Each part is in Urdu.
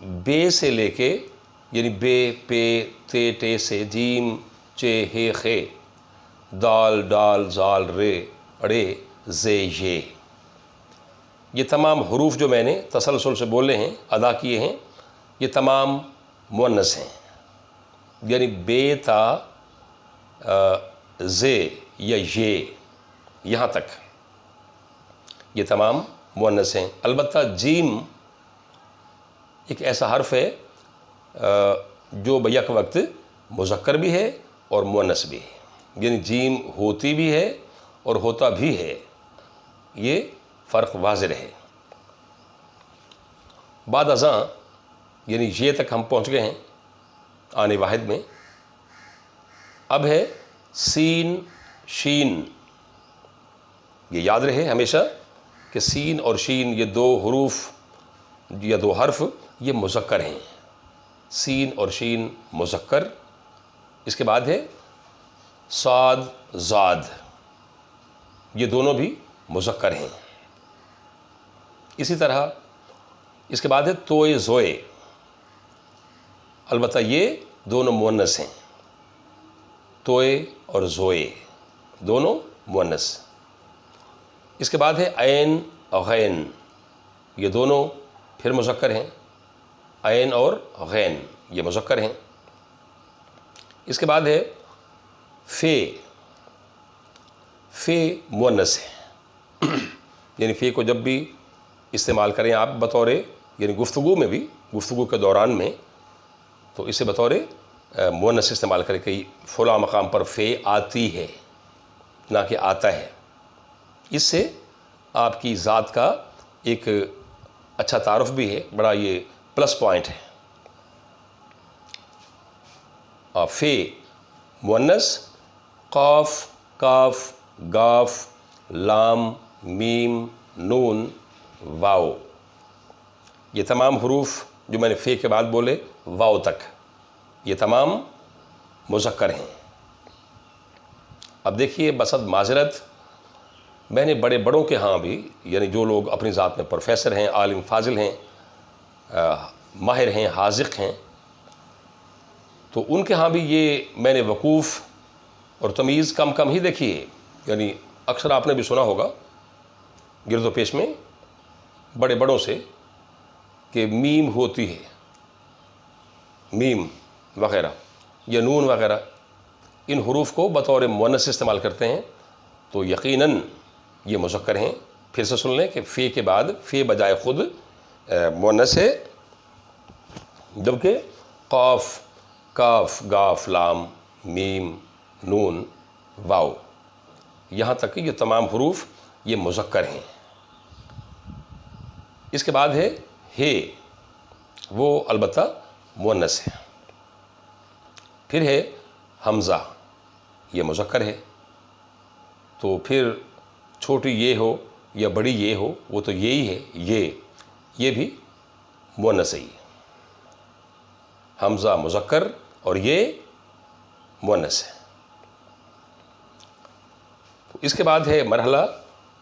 بے سے لے کے یعنی بے پے تے ٹے سے جیم چے ہے خے دال ڈال زال رے اڑے زے یہ تمام حروف جو میں نے تسلسل سے بولے ہیں ادا کیے ہیں یہ تمام مؤنث ہیں، یعنی بے تا زے یا یہاں تک یہ تمام مؤنث ہیں۔ البتہ جیم ایک ایسا حرف ہے جو بیک وقت مذکر بھی ہے اور مؤنث بھی ہے، یعنی جیم ہوتی بھی ہے اور ہوتا بھی ہے، یہ فرق واضح ہے۔ بعد ازاں یعنی یہ تک ہم پہنچ گئے ہیں آنے واحد میں۔ اب ہے سین شین، یہ یاد رہے ہمیشہ کہ سین اور شین یہ دو حروف یا دو حرف یہ مذکر ہیں، سین اور شین مذکر۔ اس کے بعد ہے صاد زاد، یہ دونوں بھی مذکر ہیں۔ اسی طرح اس کے بعد ہے توئے زوئے، البتہ یہ دونوں مؤنث ہیں، توئے اور زوئے دونوں مؤنث۔ اس کے بعد ہے عین غین، یہ دونوں پھر مذکر ہیں، عین اور غین یہ مذکر ہیں۔ اس کے بعد ہے فے، فے مؤنث ہے، یعنی فے کو جب بھی استعمال کریں آپ بطور یعنی گفتگو میں بھی، گفتگو کے دوران میں، تو اسے بطور مؤنث استعمال کریں کہ فلاں مقام پر فے آتی ہے نہ کہ آتا ہے۔ اس سے آپ کی ذات کا ایک اچھا تعارف بھی ہے، بڑا یہ پلس پوائنٹ ہے۔ فے مؤنث، قاف کاف گاف لام میم نون واو، یہ تمام حروف جو میں نے فے کے بعد بولے واو تک یہ تمام مذکر ہیں۔ اب دیکھیے بصد معذرت، میں نے بڑے بڑوں کے ہاں بھی، یعنی جو لوگ اپنی ذات میں پروفیسر ہیں، عالم فاضل ہیں، ماہر ہیں، حاذق ہیں، تو ان کے ہاں بھی یہ میں نے وقوف اور تمیز کم ہی دیکھی ہے۔ یعنی اکثر آپ نے بھی سنا ہوگا گرد و پیش میں بڑے بڑوں سے کہ میم ہوتی ہے، میم وغیرہ یا نون وغیرہ، ان حروف کو بطور مؤنث استعمال کرتے ہیں، تو یقیناً یہ مذکر ہیں۔ پھر سے سن لیں کہ فے کے بعد فے بجائے خود مؤنث ہے، جبکہ قاف کاف گاف لام میم نون واو یہاں تک کہ یہ تمام حروف یہ مذکر ہیں۔ اس کے بعد ہے ہے، وہ البتہ مؤنث ہے۔ پھر ہے حمزہ، یہ مذکر ہے، تو پھر چھوٹی یہ ہو یا بڑی یہ ہو وہ تو یہی ہے، یہ بھی مؤنث ہے۔ حمزہ مذکر اور یہ مؤنث ہے۔ اس کے بعد ہے مرحلہ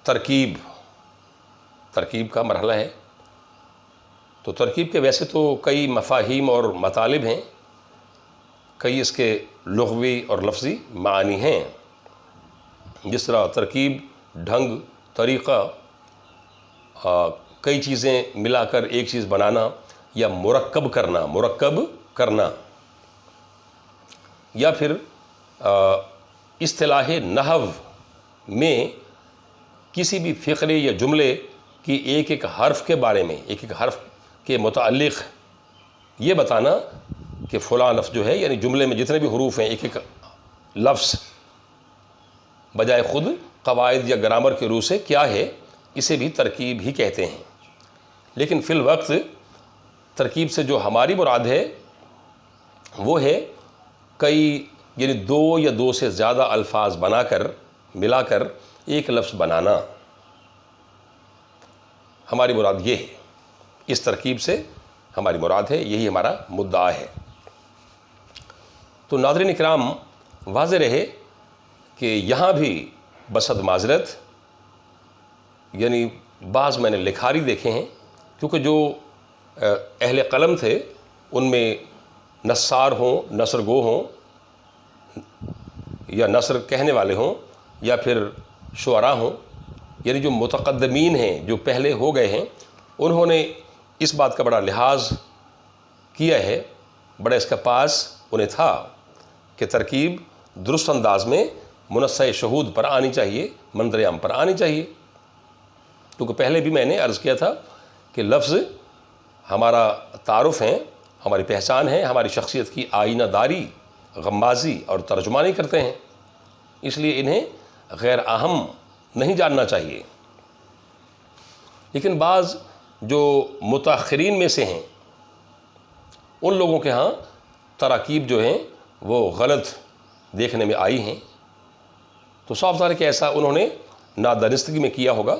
ترکیب، ترکیب کا مرحلہ ہے۔ تو ترکیب کے ویسے تو کئی مفاہیم اور مطالب ہیں، کئی اس کے لغوی اور لفظی معانی ہیں، جس طرح ترکیب ڈھنگ طریقہ، کئی چیزیں ملا کر ایک چیز بنانا، یا مرکب کرنا، یا پھر اصطلاح نحو میں کسی بھی فقرے یا جملے کی ایک ایک حرف کے بارے میں، ایک ایک حرف کے متعلق یہ بتانا کہ فلاں لفظ جو ہے، یعنی جملے میں جتنے بھی حروف ہیں ایک ایک لفظ بجائے خود قواعد یا گرامر کے روح سے کیا ہے، اسے بھی ترکیب ہی کہتے ہیں۔ لیکن فی الوقت ترکیب سے جو ہماری مراد ہے وہ ہے کئی یعنی دو یا دو سے زیادہ الفاظ بنا کر ملا کر ایک لفظ بنانا، ہماری مراد یہ ہے، اس ترکیب سے ہماری مراد ہے، یہی ہمارا مدعا ہے۔ تو ناظرین اکرام، واضح رہے کہ یہاں بھی بصد معذرت یعنی بعض میں نے لکھاری دیکھے ہیں، کیونکہ جو اہل قلم تھے ان میں نصار ہوں، نثر گو ہوں، یا نثر کہنے والے ہوں، یا پھر شعراء ہوں، یعنی جو متقدمین ہیں، جو پہلے ہو گئے ہیں، انہوں نے اس بات کا بڑا لحاظ کیا ہے، بڑا اس کا پاس انہیں تھا کہ ترکیب درست انداز میں منصہ شہود پر آنی چاہیے، منظر عام پر آنی چاہیے. کیونکہ پہلے بھی میں نے عرض کیا تھا کہ لفظ ہمارا تعارف ہیں، ہماری پہچان ہے، ہماری شخصیت کی آئینہ داری، غمازی اور ترجمانی کرتے ہیں، اس لیے انہیں غیر اہم نہیں جاننا چاہیے. لیکن بعض جو متاخرین میں سے ہیں ان لوگوں کے ہاں تراکیب جو ہیں وہ غلط دیکھنے میں آئی ہیں. تو صاف ظاہر ہے کہ ایسا انہوں نے نادانستگی میں کیا ہوگا.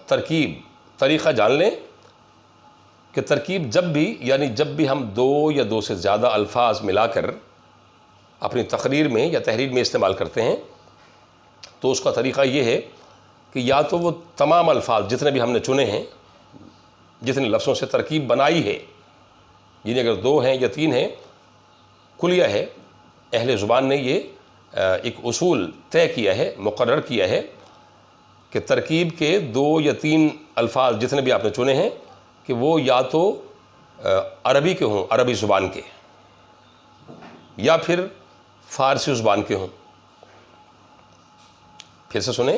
ترکیب طریقہ جان لیں کہ ترکیب جب بھی ہم دو یا دو سے زیادہ الفاظ ملا کر اپنی تقریر میں یا تحریر میں استعمال کرتے ہیں تو اس کا طریقہ یہ ہے کہ یا تو وہ تمام الفاظ جتنے بھی ہم نے چنے ہیں، جتنے لفظوں سے ترکیب بنائی ہے، جنہیں اگر 2 ہیں یا 3 ہیں، کلیہ ہے، اہل زبان نے یہ ایک اصول طے کیا ہے، مقرر کیا ہے کہ ترکیب کے 2 یا 3 الفاظ جتنے بھی آپ نے چنے ہیں کہ وہ یا تو عربی کے ہوں، عربی زبان کے، یا پھر فارسی زبان کے ہوں. پھر سے سنیں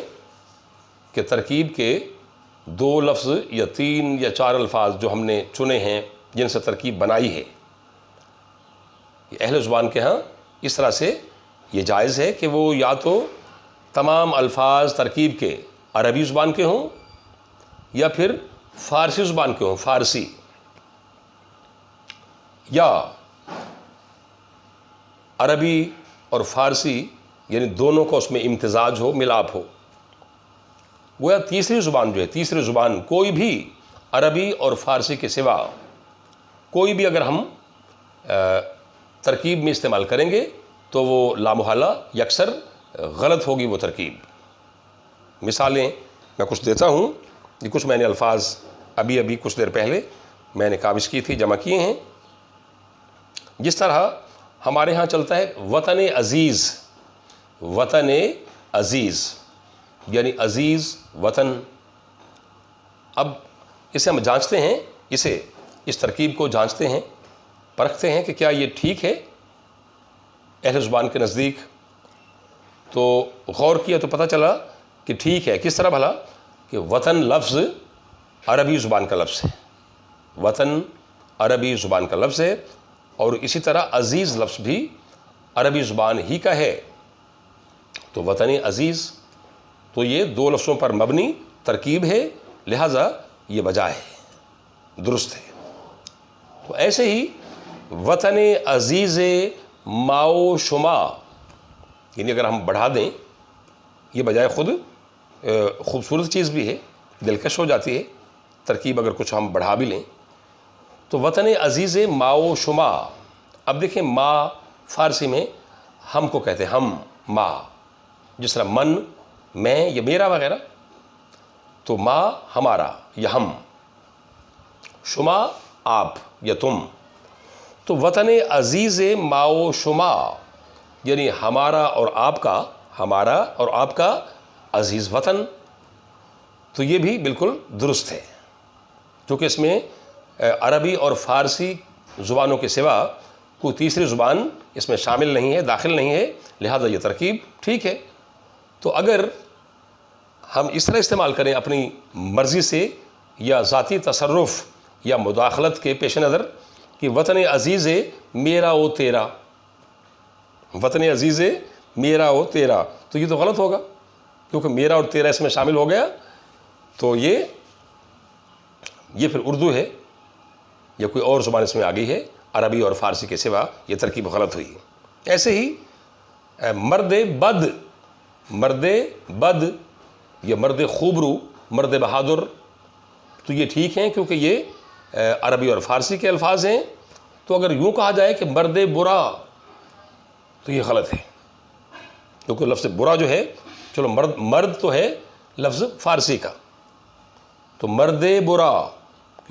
کہ ترکیب کے 2 لفظ یا 3 یا 4 الفاظ جو ہم نے چنے ہیں جن سے ترکیب بنائی ہے، اہل زبان کے ہاں اس طرح سے یہ جائز ہے کہ وہ یا تو تمام الفاظ ترکیب کے عربی زبان کے ہوں یا پھر فارسی زبان کے ہوں، فارسی، یا عربی اور فارسی یعنی دونوں کا اس میں امتزاج ہو، ملاپ ہو. گویا تیسری زبان جو ہے، تیسری زبان کوئی بھی عربی اور فارسی کے سوا کوئی بھی اگر ہم ترکیب میں استعمال کریں گے تو وہ لامحالہ یکسر غلط ہوگی وہ ترکیب. مثالیں میں کچھ دیتا ہوں، یہ کچھ میں نے الفاظ ابھی کچھ دیر پہلے میں نے کاوش کی تھی، جمع کیے ہیں. جس طرح ہمارے ہاں چلتا ہے وطن عزیز، وطن عزیز یعنی عزیز وطن. اب اسے ہم جانچتے ہیں، اس ترکیب کو جانچتے ہیں، پرکھتے ہیں کہ کیا یہ ٹھیک ہے اہل زبان کے نزدیک. تو غور کیا تو پتہ چلا کہ ٹھیک ہے. کس طرح بھلا کہ وطن لفظ عربی زبان کا لفظ ہے، وطن عربی زبان کا لفظ ہے، اور اسی طرح عزیز لفظ بھی عربی زبان ہی کا ہے. تو وطن عزیز تو یہ 2 لفظوں پر مبنی ترکیب ہے، لہذا یہ بجائے ہے، درست ہے. تو ایسے ہی وطن عزیز ماؤ شما، یعنی اگر ہم بڑھا دیں، یہ بجائے خود خوبصورت چیز بھی ہے، دلکش ہو جاتی ہے ترکیب اگر کچھ ہم بڑھا بھی لیں. تو وطن عزیز ماؤ شما. اب دیکھیں ماں فارسی میں ہم کو کہتے ہیں، ہم، ماں، جس طرح من، میں یا میرا وغیرہ. تو ماں ہمارا یا ہم، شما آپ یا تم. تو وطن عزیز ماؤ شما یعنی ہمارا اور آپ کا، ہمارا اور آپ کا عزیز وطن. تو یہ بھی بالکل درست ہے، کیونکہ اس میں عربی اور فارسی زبانوں کے سوا کوئی تیسری زبان اس میں شامل نہیں ہے، داخل نہیں ہے، لہذا یہ ترکیب ٹھیک ہے. تو اگر ہم اس طرح استعمال کریں اپنی مرضی سے یا ذاتی تصرف یا مداخلت کے پیش نظر کہ وطن عزیز میرا و تیرا، وطن عزیز میرا و تیرا، تو یہ تو غلط ہوگا، کیونکہ میرا اور تیرا اس میں شامل ہو گیا. تو یہ پھر اردو ہے یا کوئی اور زبان اس میں آ گئی ہے، عربی اور فارسی کے سوا، یہ ترکیب غلط ہوئی. ایسے ہی مرد بد، مرد بد یا مرد خوبرو، مرد بہادر، تو یہ ٹھیک ہیں کیونکہ یہ عربی اور فارسی کے الفاظ ہیں. تو اگر یوں کہا جائے کہ مرد برا تو یہ غلط ہے، کیونکہ لفظ برا جو ہے، چلو مرد تو ہے لفظ فارسی کا، تو مرد برا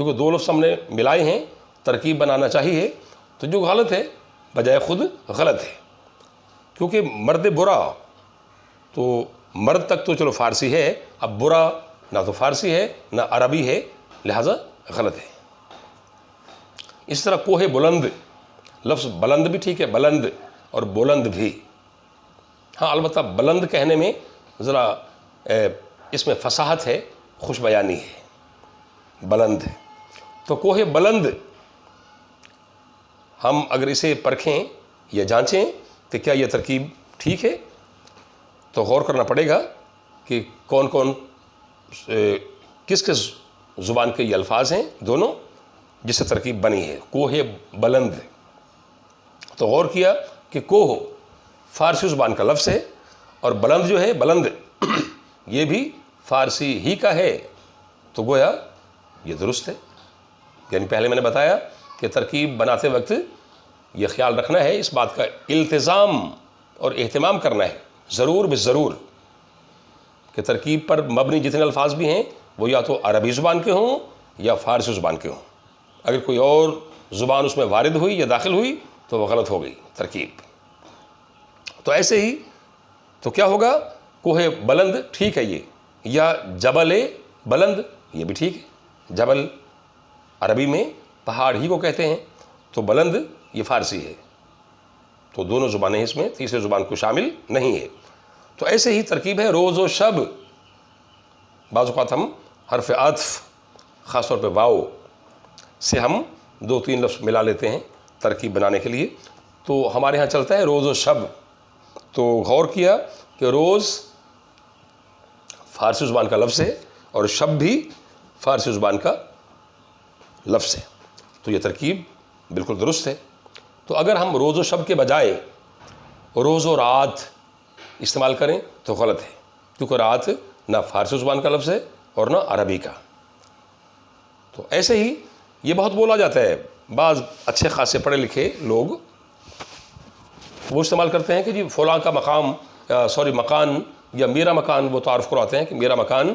کیونکہ دو لفظ ہم نے ملائے ہیں، ترکیب بنانا چاہیے، تو جو غلط ہے بجائے خود غلط ہے، کیونکہ مرد برا، تو مرد تک تو چلو فارسی ہے، اب برا نہ تو فارسی ہے نہ عربی ہے، لہذا غلط ہے۔ اس طرح کوہ بلند، لفظ بلند بھی ٹھیک ہے، بلند اور بلند بھی، ہاں البتہ بلند کہنے میں ذرا اس میں فصاحت ہے، خوش بیانی ہے، بلند۔ تو کوہ بلند ہم اگر اسے پرکھیں یا جانچیں کہ کیا یہ ترکیب ٹھیک ہے، تو غور کرنا پڑے گا کہ کون کون کس کس زبان کے یہ الفاظ ہیں دونوں جس سے ترکیب بنی ہے۔ کوہ بلند، تو غور کیا کہ کوہ فارسی زبان کا لفظ ہے، اور بلند جو ہے بلند یہ بھی فارسی ہی کا ہے، تو گویا یہ درست ہے۔ یعنی پہلے میں نے بتایا کہ ترکیب بناتے وقت یہ خیال رکھنا ہے، اس بات کا التزام اور اہتمام کرنا ہے ضرور بالضرور کہ ترکیب پر مبنی جتنے الفاظ بھی ہیں وہ یا تو عربی زبان کے ہوں یا فارسی زبان کے ہوں۔ اگر کوئی اور زبان اس میں وارد ہوئی یا داخل ہوئی تو وہ غلط ہو گئی ترکیب۔ تو ایسے ہی تو کیا ہوگا، کوہ بلند ٹھیک ہے یہ، یا جبل بلند یہ بھی ٹھیک ہے، جبل عربی میں پہاڑ ہی کو کہتے ہیں، تو بلند یہ فارسی ہے، تو دونوں زبانیں اس میں تیسرے زبان کو شامل نہیں ہے۔ تو ایسے ہی ترکیب ہے روز و شب، بعض اوقات ہم حرف عطف خاص طور پہ واو سے ہم دو تین لفظ ملا لیتے ہیں ترکیب بنانے کے لیے، تو ہمارے ہاں چلتا ہے روز و شب۔ تو غور کیا کہ روز فارسی زبان کا لفظ ہے اور شب بھی فارسی زبان کا لفظ ہے، تو یہ ترکیب بالکل درست ہے۔ تو اگر ہم روز و شب کے بجائے روز و رات استعمال کریں تو غلط ہے، کیونکہ رات نہ فارسی زبان کا لفظ ہے اور نہ عربی کا۔ تو ایسے ہی یہ بہت بولا جاتا ہے، بعض اچھے خاصے پڑھے لکھے لوگ وہ استعمال کرتے ہیں کہ جی فلاں کا مقام مکان یا میرا مکان، وہ تعارف کراتے ہیں کہ میرا مکان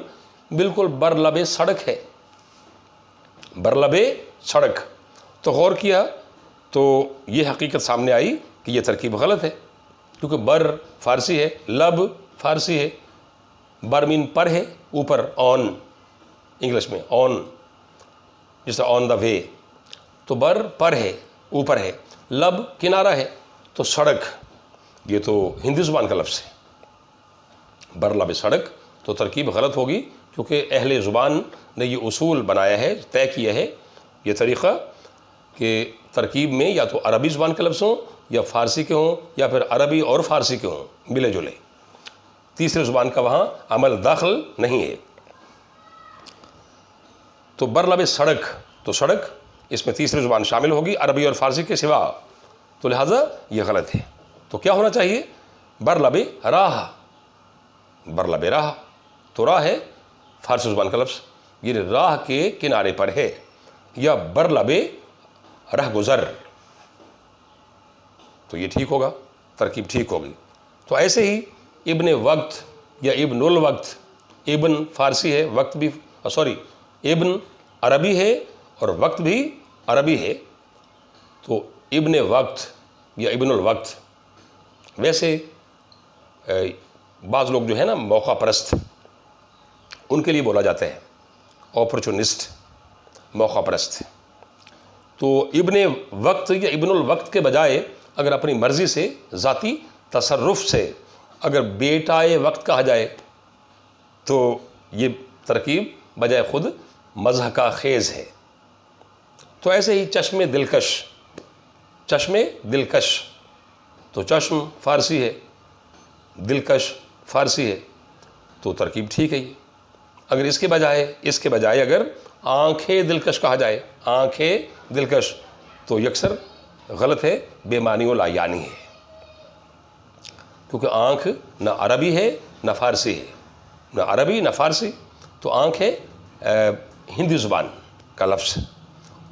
بالکل برلب سڑک ہے، برلب سڑک۔ تو غور کیا تو یہ حقیقت سامنے آئی کہ یہ ترکیب غلط ہے، کیونکہ بر فارسی ہے، لب فارسی ہے، بر مین پر ہے، اوپر آن، انگلش میں آن، جس طرح آن دا وے، تو بر پر ہے، اوپر ہے، لب کنارہ ہے، تو سڑک یہ تو ہندی زبان کا لفظ ہے، برلب سڑک، تو ترکیب غلط ہوگی، کیونکہ اہل زبان نے یہ اصول بنایا ہے، طے کیا ہے یہ طریقہ کہ ترکیب میں یا تو عربی زبان کے لفظ ہوں یا فارسی کے ہوں یا پھر عربی اور فارسی کے ہوں ملے جلے، تیسرے زبان کا وہاں عمل داخل نہیں ہے۔ تو برلب سڑک، تو سڑک اس میں تیسری زبان شامل ہوگی عربی اور فارسی کے سوا، تو لہٰذا یہ غلط ہے۔ تو کیا ہونا چاہیے، برلب راہ، برلب راہ، تو راہ ہے فارسی زبان کا لفظ، یہ راہ کے کنارے پر ہے، یا برلب رہ گزر، تو یہ ٹھیک ہوگا، ترکیب ٹھیک ہوگی۔ تو ایسے ہی ابن وقت یا ابن الوقت، ابن فارسی ہے، وقت بھی ابن عربی ہے اور وقت بھی عربی ہے، تو ابن وقت یا ابن الوقت۔ ویسے بعض لوگ جو ہے نا موقع پرست، ان کے لیے بولا جاتا ہے اپرچونسٹ، موقع پرست۔ تو ابن وقت یا ابن الوقت کے بجائے اگر اپنی مرضی سے ذاتی تصرف سے اگر بیٹائے وقت کہا جائے تو یہ ترکیب بجائے خود مضحکہ خیز ہے۔ تو ایسے ہی چشم دلکش، چشم دلکش، تو چشم فارسی ہے، دلکش فارسی ہے، تو ترکیب ٹھیک ہے یہ۔ اگر اس کے بجائے اگر آنکھیں دلکش کہا جائے، آنکھیں دلکش، تو یکسر غلط ہے، بے معنی و لا یعنی ہے، کیونکہ آنکھ نہ عربی ہے نہ فارسی ہے، نہ عربی نہ فارسی، تو آنکھ ہے ہندی زبان کا لفظ،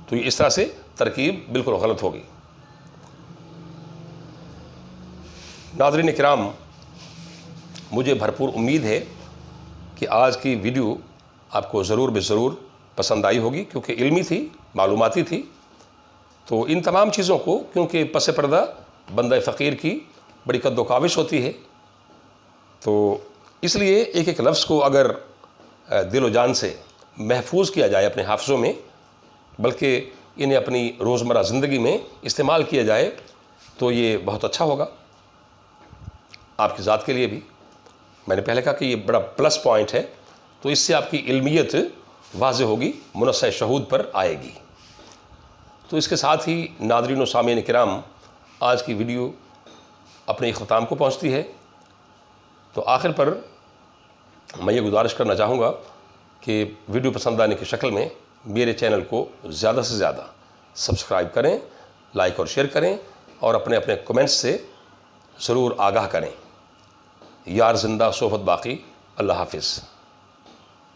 تو اس طرح سے ترکیب بالکل غلط ہوگی۔ ناظرین کرام، مجھے بھرپور امید ہے کہ آج کی ویڈیو آپ کو ضرور بے ضرور پسند آئی ہوگی، کیونکہ علمی تھی، معلوماتی تھی۔ تو ان تمام چیزوں کو، کیونکہ پس پردہ بندہ فقیر کی بڑی قد و کاوش ہوتی ہے، تو اس لیے ایک ایک لفظ کو اگر دل و جان سے محفوظ کیا جائے اپنے حافظوں میں، بلکہ انہیں اپنی روزمرہ زندگی میں استعمال کیا جائے، تو یہ بہت اچھا ہوگا آپ کی ذات کے لیے بھی۔ میں نے پہلے کہا کہ یہ بڑا پلس پوائنٹ ہے، تو اس سے آپ کی علمیت واضح ہوگی، منصہ شہود پر آئے گی۔ تو اس کے ساتھ ہی ناظرین و سامعین کرام، آج کی ویڈیو اپنے اختتام کو پہنچتی ہے۔ تو آخر پر میں یہ گزارش کرنا چاہوں گا کہ ویڈیو پسند آنے کی شکل میں میرے چینل کو زیادہ سے زیادہ سبسکرائب کریں، لائک اور شیئر کریں، اور اپنے اپنے کمنٹس سے ضرور آگاہ کریں۔ یار زندہ صحبت باقی۔ اللہ حافظ۔